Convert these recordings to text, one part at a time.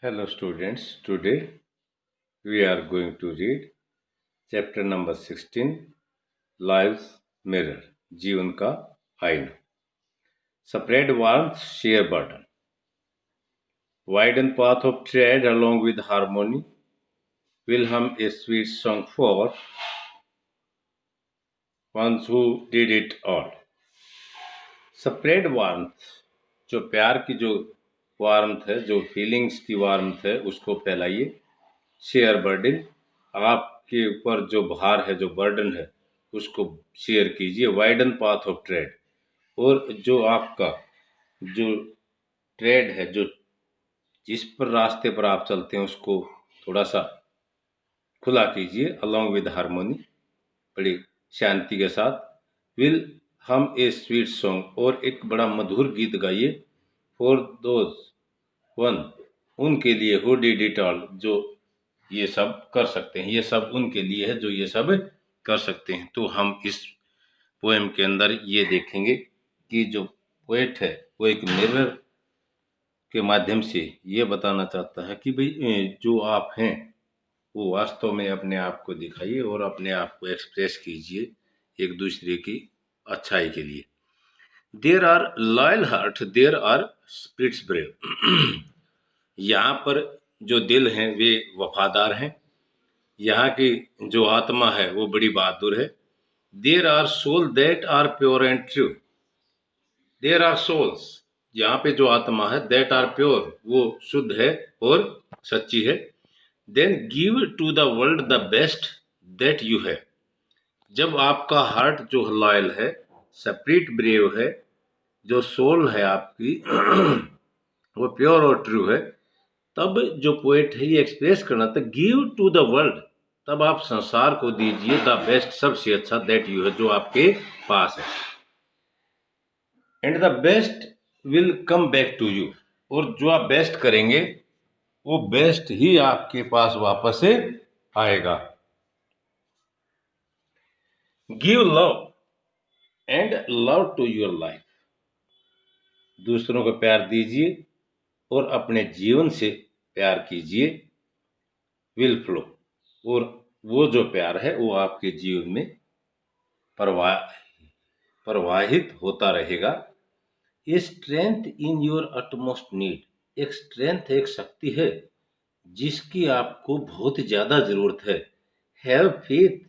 Hello students, today we are going to read chapter number 16, Life's Mirror, जीवन का आईना. Spread warmth, share burden. Widen path of trade along with harmony. Will hum a sweet song for ones who did it all. Spread warmth, जो प्यार की जो warmth है, जो feelings की वार्मथ है, उसको फैलाइए. शेयर बर्डन, आपके ऊपर जो भार है, जो बर्डन है, उसको शेयर कीजिए. वाइडन पाथ ऑफ ट्रेड, और जो आपका जो ट्रेड है, जो जिस पर रास्ते पर आप चलते हैं, उसको थोड़ा सा खुला कीजिए. अलोंग विद हारमोनी, बड़ी शांति के साथ. विल हम ए स्वीट सॉन्ग, और एक बड़ा मधुर गीत गाइए. फॉर दोज वन, उनके लिए. हु डिड इट ऑल, जो ये सब कर सकते हैं. ये सब उनके लिए है जो ये सब कर सकते हैं. तो हम इस पोएम के अंदर ये देखेंगे कि जो पोएट है वो एक मिरर के माध्यम से ये बताना चाहता है कि भाई जो आप हैं वो वास्तव में अपने आप को दिखाइए और अपने आप को एक्सप्रेस कीजिए एक दूसरे की अच्छाई के लिए. There are loyal heart, there are spirits brave. यहाँ पर जो दिल हैं वे वफादार हैं. यहाँ की जो आत्मा है वो बड़ी बहादुर है. There are soul that are pure and true. There are souls, यहाँ पे जो आत्मा है, दैट आर प्योर, वो शुद्ध है और सच्ची है. Then give to the world the best that you have. जब आपका हार्ट जो लॉयल है, स्पिरिट ब्रेव है, जो सोल है आपकी वो प्योर और ट्रू है, तब जो पोएट है ये एक्सप्रेस करना था. गिव टू द वर्ल्ड, तब आप संसार को दीजिए द बेस्ट, सबसे अच्छा, दैट यू है, जो आपके पास है. And the best will come back to you, और जो आप बेस्ट करेंगे वो बेस्ट ही आपके पास वापस से आएगा. Give love and love to your life. दूसरों को प्यार दीजिए और अपने जीवन से प्यार कीजिए. विल फ्लो, और वो जो प्यार है वो आपके जीवन में प्रवाहित होता रहेगा. A strength in your utmost need. एक स्ट्रेंथ, एक शक्ति है जिसकी आपको बहुत ज्यादा जरूरत है. हैव फेथ,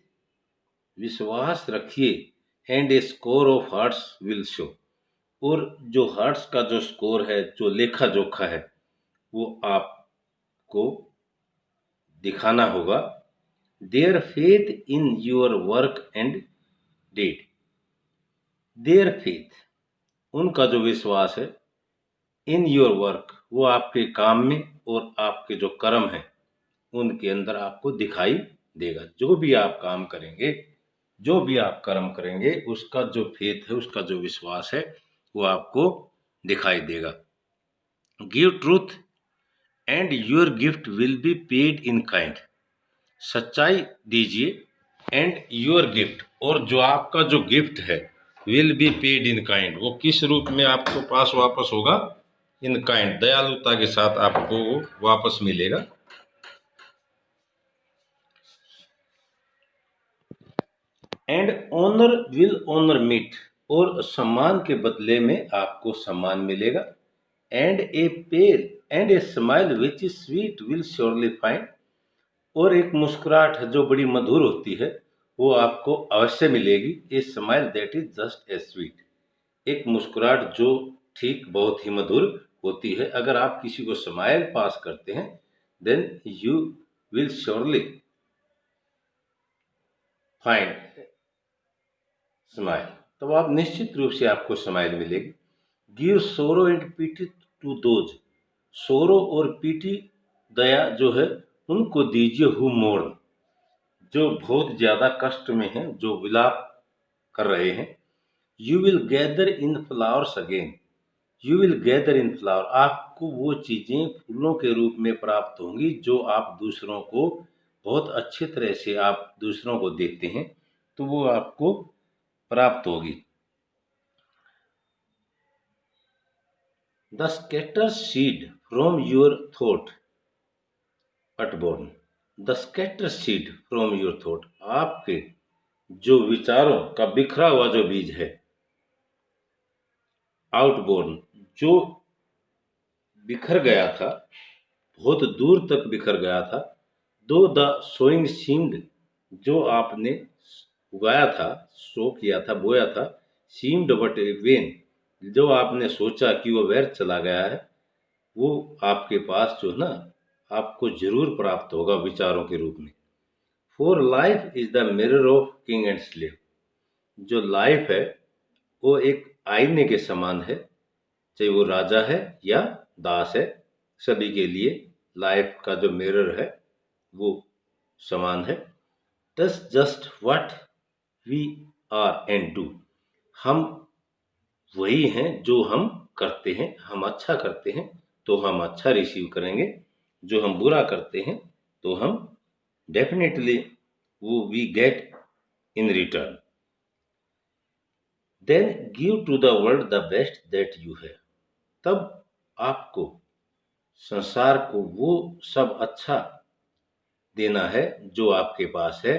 विश्वास रखिए. And A score of hearts will show, और जो हार्ट्स का जो स्कोर है, जो लेखा जोखा है, वो आपको दिखाना होगा. Their faith in your work and deed. Their faith, उनका जो विश्वास है, इन योर वर्क, वो आपके काम में और आपके जो कर्म हैं उनके अंदर आपको दिखाई देगा. जो भी आप काम करेंगे, जो भी आप कर्म करेंगे, उसका जो फेथ है, उसका जो विश्वास है, वो आपको दिखाई देगा. Give truth and your gift will be paid in kind. सच्चाई दीजिए. एंड योर गिफ्ट, और जो आपका जो गिफ्ट है, will be paid in kind, वो किस रूप में आपको पास वापस होगा. इन काइंड, दयालुता के साथ आपको वो वापस मिलेगा. And honour will honour meet, और सम्मान के बदले में आपको सम्मान मिलेगा. And a pale and a smile which is sweet will surely find. और एक मुस्कुराहट है जो बड़ी मधुर होती है, वो आपको अवश्य मिलेगी. A smile that is just as sweet. एक मुस्कुराहट जो ठीक बहुत ही मधुर होती है. अगर आप किसी को स्माइल पास करते हैं, then you will surely find smile, तो आप निश्चित रूप से आपको स्माइल मिलेगी. Give sorrow and PT to those. सोरो और पीटी, दया जो है, उनको दीजिए हु मोर्न, जो बहुत ज्यादा कष्ट में हैं, जो विलाप कर रहे हैं. You will gather in flowers again. You will gather in flower, आपको वो चीजें फूलों के रूप में प्राप्त होंगी जो आप दूसरों को बहुत अच्छे तरह से आप दूसरों को देते हैं, तो वो आपको प्राप्त होगी. The scatter seed from your thought. अटबोर्न, the scatter seed from your thought, आपके जो विचारों का बिखरा हुआ जो बीज है। आउटबोर्न, जो बिखर गया था, बहुत दूर तक बिखर गया था। दो द सोइंग सीम्ड, जो आपने उगाया था, सो किया था, बोया था। सीम्ड बट वेन, जो आपने सोचा कि वो व्यर्थ चला गया है, वो आपके पास जो है ना, आपको जरूर प्राप्त होगा विचारों के रूप में। For life is the mirror of king and slave, जो लाइफ है वो एक आईने के समान है, चाहे वो राजा है या दास है, सभी के लिए लाइफ का जो मिरर है वो समान है। This just what we are and do, हम वही हैं जो हम करते हैं। हम अच्छा करते हैं तो हम अच्छा रिसीव करेंगे, जो हम बुरा करते हैं तो हम डेफिनेटली वो we get in return. Then give to the world the best that you have, तब आपको संसार को वो सब अच्छा देना है जो आपके पास है।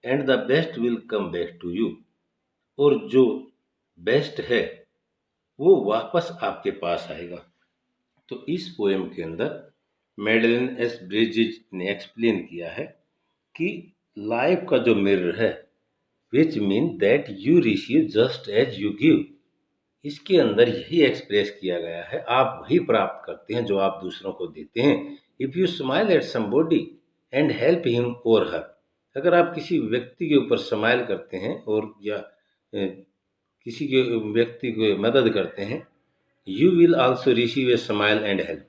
And the best will come back to you, और जो बेस्ट है वो वापस आपके पास आएगा। तो इस पोएम के अंदर मैडलिन एस ब्रिजिज ने एक्सप्लेन किया है कि लाइफ का जो मिरर है, which mean that you receive just as you give, इसके अंदर यही एक्सप्रेस किया गया है, आप वही प्राप्त करते हैं जो आप दूसरों को देते हैं। If you smile at somebody and help him और हर, अगर आप किसी व्यक्ति के ऊपर स्माइल करते हैं और या किसी के व्यक्ति को मदद करते हैं, you will also receive a smile and help.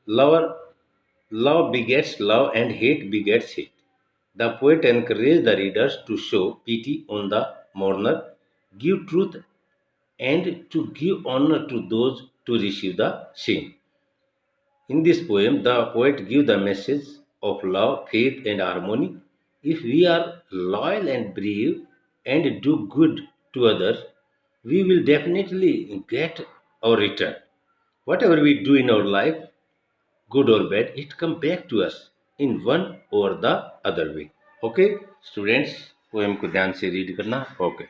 Lover love begets love and hate begets hate. The poet encouraged the readers to show pity on the mourner, give truth, and to give honor to those to receive the same. In this poem, the poet gives the message of love, faith, and harmony. If we are loyal and brave and do good to others, we will definitely get our return. Whatever we do in our life, good or bad, it come back to us in one or the other way. Okay, students, poem को ध्यान से read करना। Okay.